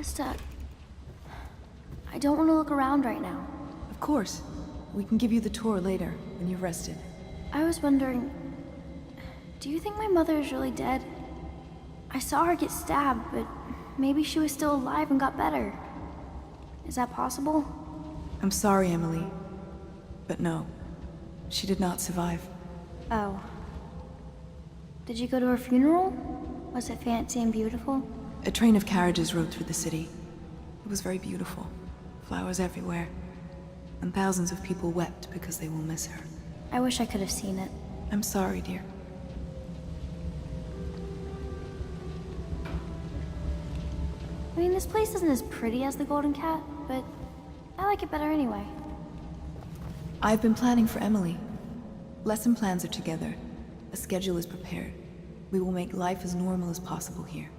Krista, I don't want to look around right now. Of course. We can give you the tour later, when you've rested. I was wondering, do you think my mother is really dead? I saw her get stabbed, but maybe she was still alive and got better. Is that possible? I'm sorry, Emily. But no, she did not survive. Oh. Did you go to her funeral? Was it fancy and beautiful? A train of carriages rode through the city. It was very beautiful. Flowers everywhere. And thousands of people wept because they will miss her. I wish I could have seen it. I'm sorry, dear. I mean, this place isn't as pretty as the Golden Cat, but I like it better anyway. I've been planning for Emily. Lesson plans are together. A schedule is prepared. We will make life as normal as possible here.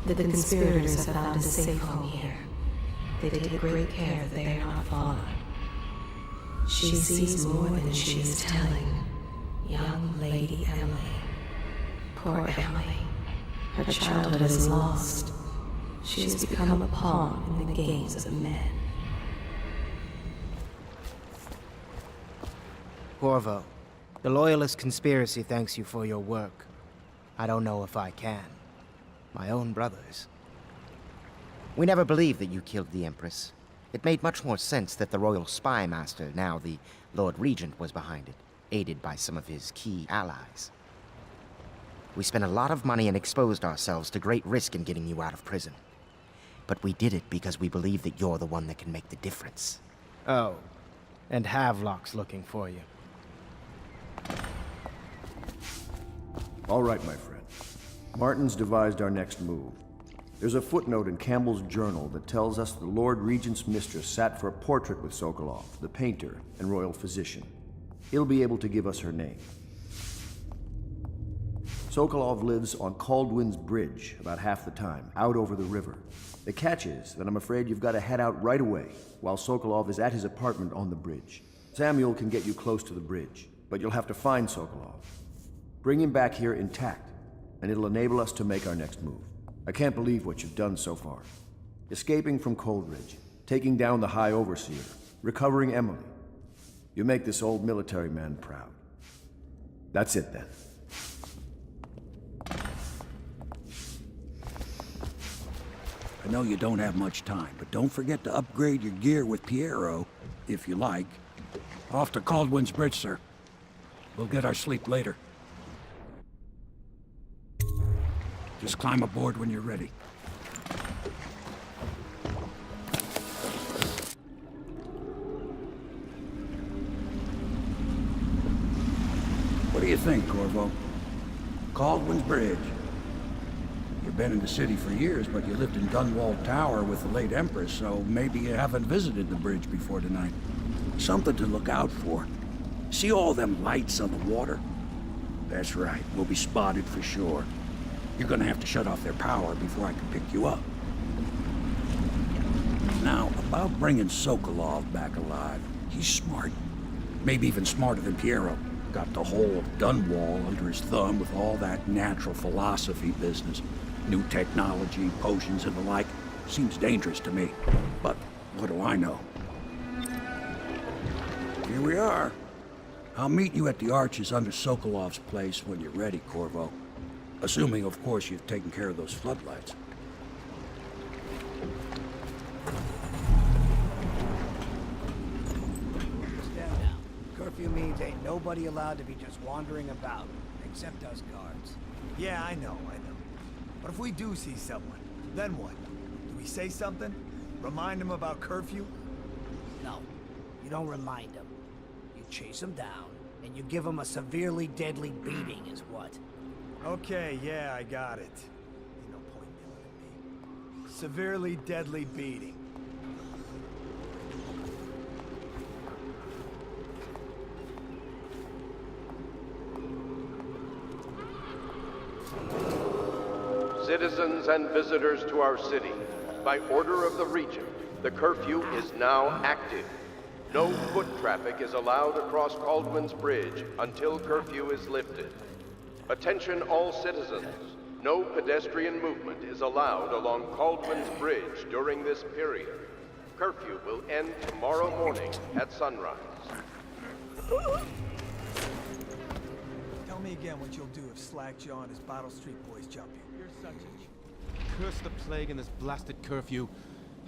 The conspirators have found a safe home here. They take great care that they are not followed. She sees more than she is telling. Young Lady Emily. Poor Emily. Her childhood is lost. She has become a pawn in the games of men. Corvo, the Loyalist conspiracy thanks you for your work. I don't know if I can. My own brothers. We never believed that you killed the Empress. It made much more sense that the Royal Spy Master, now the Lord Regent, was behind it, aided by some of his key allies. We spent a lot of money and exposed ourselves to great risk in getting you out of prison. But we did it because we believe that you're the one that can make the difference. Oh, and Havelock's looking for you. All right, my friend. Martin's devised our next move. There's a footnote in Campbell's journal that tells us the Lord Regent's mistress sat for a portrait with Sokolov, the painter and royal physician. He'll be able to give us her name. Sokolov lives on Caldwin's Bridge about half the time, out over the river. The catch is that I'm afraid you've got to head out right away, while Sokolov is at his apartment on the bridge. Samuel can get you close to the bridge, but you'll have to find Sokolov. Bring him back here intact, and it'll enable us to make our next move. I can't believe what you've done so far. Escaping from Coldridge, taking down the High Overseer, recovering Emily. You make this old military man proud. That's it then. I know you don't have much time, but don't forget to upgrade your gear with Piero, if you like. Off to Caldwin's Bridge, sir. We'll get our sleep later. Just climb aboard when you're ready. What do you think, Corvo? Caldwin's Bridge. You've been in the city for years, but you lived in Dunwall Tower with the late Empress, so maybe you haven't visited the bridge before tonight. Something to look out for. See all them lights on the water? That's right, we'll be spotted for sure. You're gonna have to shut off their power before I can pick you up. Now, about bringing Sokolov back alive. He's smart. Maybe even smarter than Piero. Got the whole of Dunwall under his thumb with all that natural philosophy business. New technology, potions and the like. Seems dangerous to me. But what do I know? Here we are. I'll meet you at the arches under Sokolov's place when you're ready, Corvo. Assuming, of course, you've taken care of those floodlights. Curfew means ain't nobody allowed to be just wandering about, except us guards. Yeah, I know. But if we do see someone, then what? Do we say something? Remind them about curfew? No, you don't remind them. You chase them down, and you give them a severely deadly beating is what? Okay, yeah, I got it. Ain't no point yelling at me. Severely deadly beating. Citizens and visitors to our city, by order of the Regent, the curfew is now active. No foot traffic is allowed across Caldwin's Bridge until curfew is lifted. Attention all citizens. No pedestrian movement is allowed along Caldwell's Bridge during this period. Curfew will end tomorrow morning at sunrise. Tell me again what you'll do if Slackjaw and his Bottle Street boys jump you. You're such a... Curse the plague and this blasted curfew.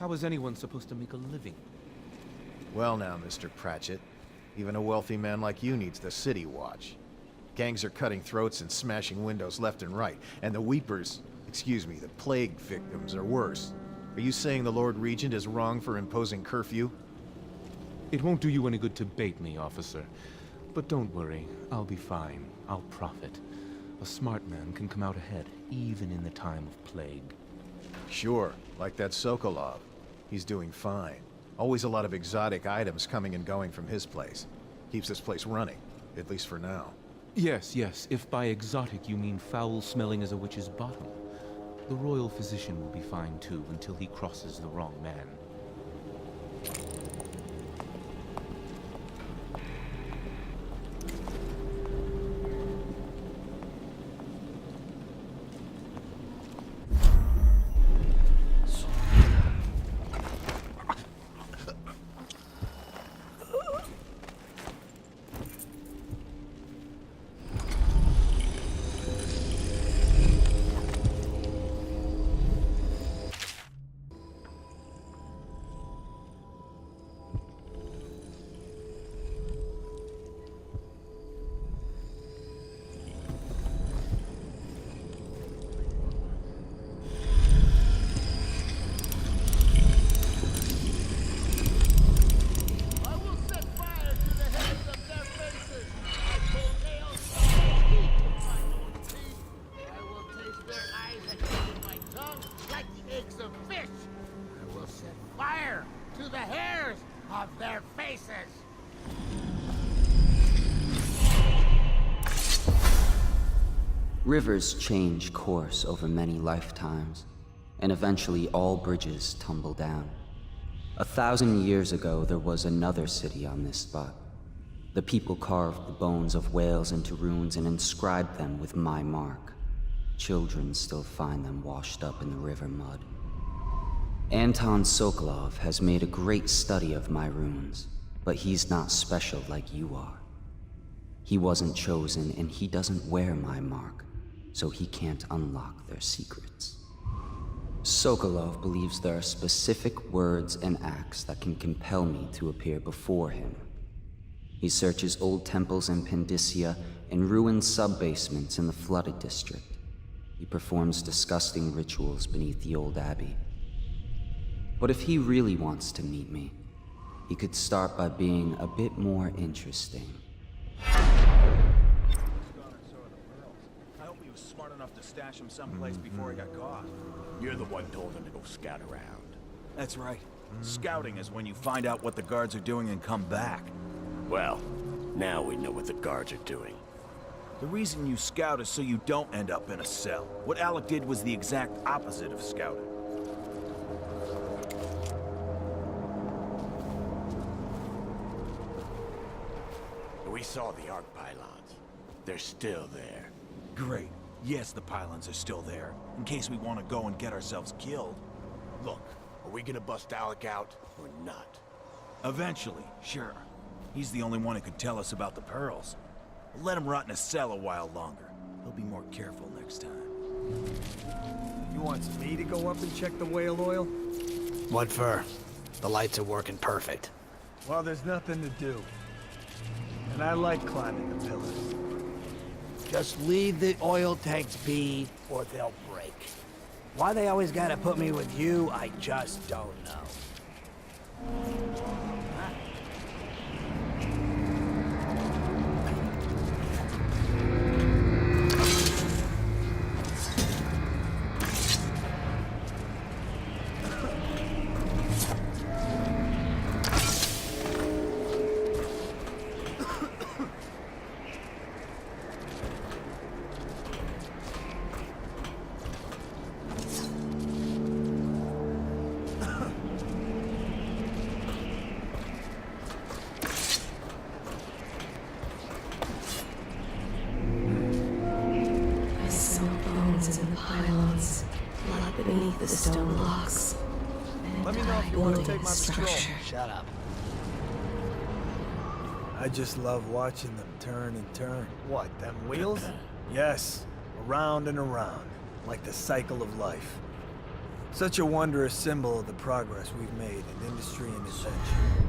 How is anyone supposed to make a living? Well now, Mr. Pratchett. Even a wealthy man like you needs the city watch. Gangs are cutting throats and smashing windows left and right, and the weepers, excuse me, the plague victims are worse. Are you saying the Lord Regent is wrong for imposing curfew? It won't do you any good to bait me, officer. But don't worry, I'll be fine. I'll profit. A smart man can come out ahead, even in the time of plague. Sure, like that Sokolov. He's doing fine. Always a lot of exotic items coming and going from his place. Keeps this place running, at least for now. Yes, yes, if by exotic you mean foul-smelling as a witch's bottom. The royal physician will be fine too, until he crosses the wrong man. Rivers change course over many lifetimes, and eventually all bridges tumble down. 1,000 years ago, there was another city on this spot. The people carved the bones of whales into runes and inscribed them with my mark. Children still find them washed up in the river mud. Anton Sokolov has made a great study of my runes, but he's not special like you are. He wasn't chosen, and he doesn't wear my mark, so he can't unlock their secrets. Sokolov believes there are specific words and acts that can compel me to appear before him. He searches old temples in Pandysia and ruined sub-basements in the flooded district. He performs disgusting rituals beneath the old abbey. But if he really wants to meet me, he could start by being a bit more interesting. Enough to stash him someplace before he got caught. You're the one told him to go scout around. That's right. Scouting is when you find out what the guards are doing and come back. Well, now we know what the guards are doing. The reason you scout is so you don't end up in a cell. What Alec did was the exact opposite of scouting. We saw the arc pylons. They're still there. Great. Yes, the pylons are still there, in case we want to go and get ourselves killed. Look, are we gonna bust Alec out, or not? Eventually, sure. He's the only one who could tell us about the pearls. We'll let him rot in a cell a while longer. He'll be more careful next time. You want me to go up and check the whale oil? What for? The lights are working perfect. Well, there's nothing to do. And I like climbing the pillars. Just leave the oil tanks be, or they'll break. Why they always gotta put me with you, I just don't know. pylons, blood beneath the stone blocks. Let me know if you want to Building take my patrol. structure. Shut up. I just love watching them turn and turn. What, them wheels? Yes, around and around, like the cycle of life. Such a wondrous symbol of the progress we've made in industry and adventure.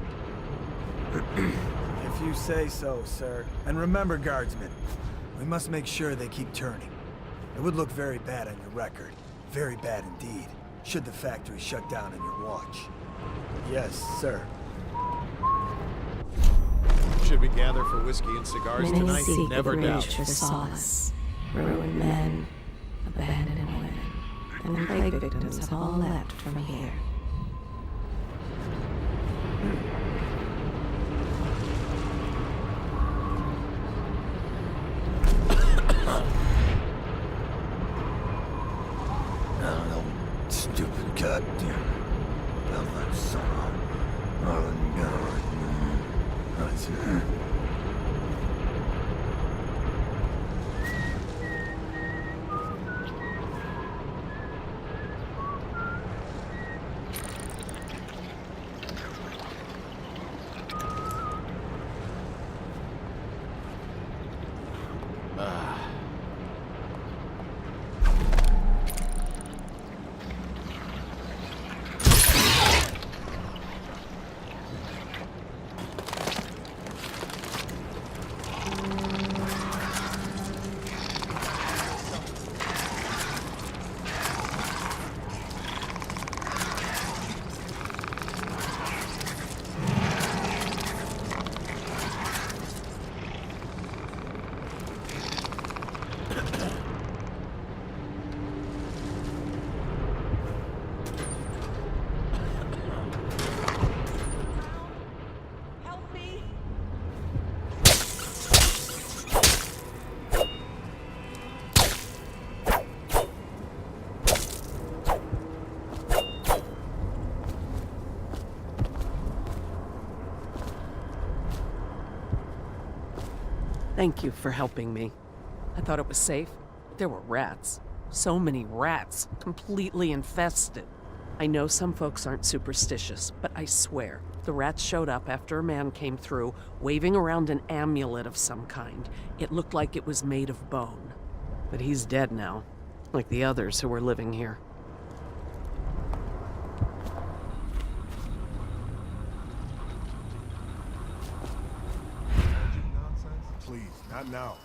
If you say so, sir. And remember, guardsmen, we must make sure they keep turning. It would look very bad on your record. Very bad indeed, should the factory shut down on your watch. Yes, sir. Should we gather for whiskey and cigars Many tonight? seek Never the doubt. bridge for solace. Ruined men, abandoned women, and plague victims have all left from here. Stupid goddamn. Thank you for helping me. I thought it was safe. There were rats. So many rats, completely infested. I know some folks aren't superstitious, but I swear, the rats showed up after a man came through, waving around an amulet of some kind. It looked like it was made of bone. But he's dead now, like the others who were living here. Please, not now.